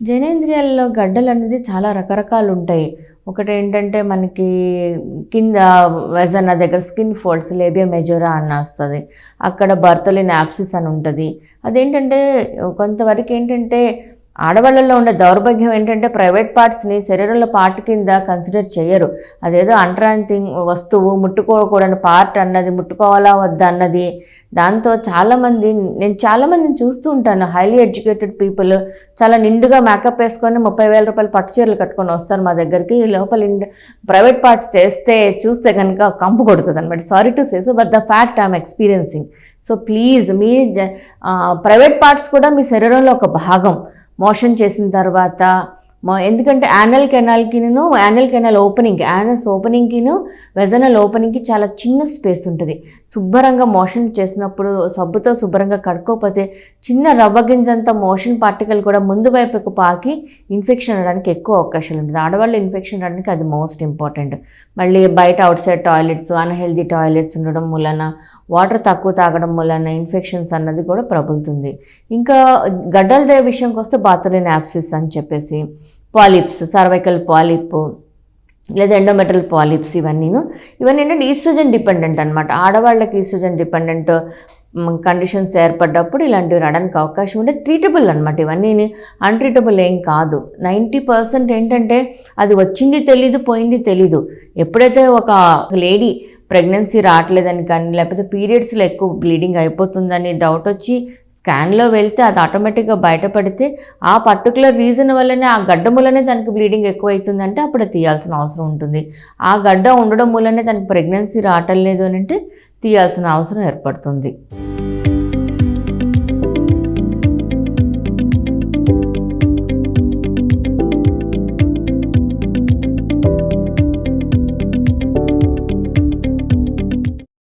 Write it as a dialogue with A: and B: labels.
A: జనేంద్రియాలలో గడ్డలు అనేది చాలా రకరకాలు ఉంటాయి. ఒకటేంటంటే మనకి కింద వెజన్నా దగ్గర స్కిన్ ఫోల్డ్స్ లేబియా మెజోరా అని వస్తుంది. అక్కడ బర్తలిన్ యాప్సిస్ అని ఉంటుంది. అదేంటంటే కొంతవరకు ఏంటంటే ఆడవాళ్ళలో ఉండే దౌర్భాగ్యం ఏంటంటే ప్రైవేట్ పార్ట్స్ని శరీరంలో పార్ట్ కింద కన్సిడర్ చేయరు. అదేదో అంటరాని వస్తువు, ముట్టుకోకూడని పార్ట్ అన్నది, ముట్టుకోవాలా వద్దా అన్నది. దాంతో నేను చాలామందిని చూస్తూ ఉంటాను. హైలీ ఎడ్యుకేటెడ్ పీపుల్ చాలా నిండుగా మేకప్ వేసుకొని 30,000 రూపాయలు పట్టు చీరలు కట్టుకొని వస్తారు మా దగ్గరికి. లోపల ప్రైవేట్ పార్ట్స్ చూస్తే కనుక కంపు కొడుతుంది అనమాట. Sorry to say so, but the fact I'm experiencing. So please, me private parts కూడా మీ శరీరంలో ఒక భాగం. మోషన్ చేసిన తర్వాత ఎందుకంటే యానల్ కెనాల్ ఓపెనింగ్కి, యానస్ ఓపెనింగ్కిను వెజనల్ ఓపెనింగ్కి చాలా చిన్న స్పేస్ ఉంటుంది. శుభ్రంగా మోషన్ చేసినప్పుడు సబ్బుతో శుభ్రంగా కడుక్కోకపోతే చిన్న రవ్వ గింజంత మోషన్ పార్టికల్ కూడా ముందు వైపుకు పాకి ఇన్ఫెక్షన్ రావడానికి ఎక్కువ అవకాశాలు ఉంటుంది. ఆడవాళ్ళు ఇన్ఫెక్షన్ రావడానికి అది మోస్ట్ ఇంపార్టెంట్. మళ్ళీ బయట out side toilets, unhealthy toilets ఉండడం మూలన, వాటర్ తక్కువ తాగడం మూలన ఇన్ఫెక్షన్స్ అన్నది కూడా ప్రబలుతుంది. ఇంకా గడ్డల విషయంకి వస్తే బాతులిన్ యాప్సిస్ అని చెప్పేసి, పాలిప్స్, సర్వైకల్ పాలిప్ లేదా ఎండోమెట్రల్ పాలిప్స్, ఇవన్నీ ఏంటంటే ఈస్ట్రోజన్ డిపెండెంట్ అనమాట. ఆడవాళ్ళకి ఈస్ట్రోజన్ డిపెండెంట్ కండిషన్స్ ఏర్పడ్డప్పుడు ఇలాంటివి రావడానికి అవకాశం ఉంటే ట్రీటబుల్ అనమాట. ఇవన్నీ అన్ట్రీటబుల్ ఏం కాదు. 90% ఏంటంటే అది వచ్చింది తెలీదు, పోయింది తెలీదు. ఎప్పుడైతే ఒక లేడీ ప్రెగ్నెన్సీ రావట్లేదని కానీ, లేకపోతే పీరియడ్స్లో ఎక్కువ బ్లీడింగ్ అయిపోతుందని డౌట్ వచ్చి స్కాన్లో వెళ్తే అది ఆటోమేటిక్గా బయటపడితే ఆ పర్టికులర్ రీజన్ వల్లనే, ఆ గడ్డ మూలనే తనకి బ్లీడింగ్ ఎక్కువ అవుతుందంటే అప్పుడు తీయాల్సిన అవసరం ఉంటుంది. ఆ గడ్డ ఉండడం మూలనే తనకి ప్రెగ్నెన్సీ రావటం లేదు అని అంటే తీయాల్సిన అవసరం ఏర్పడుతుంది.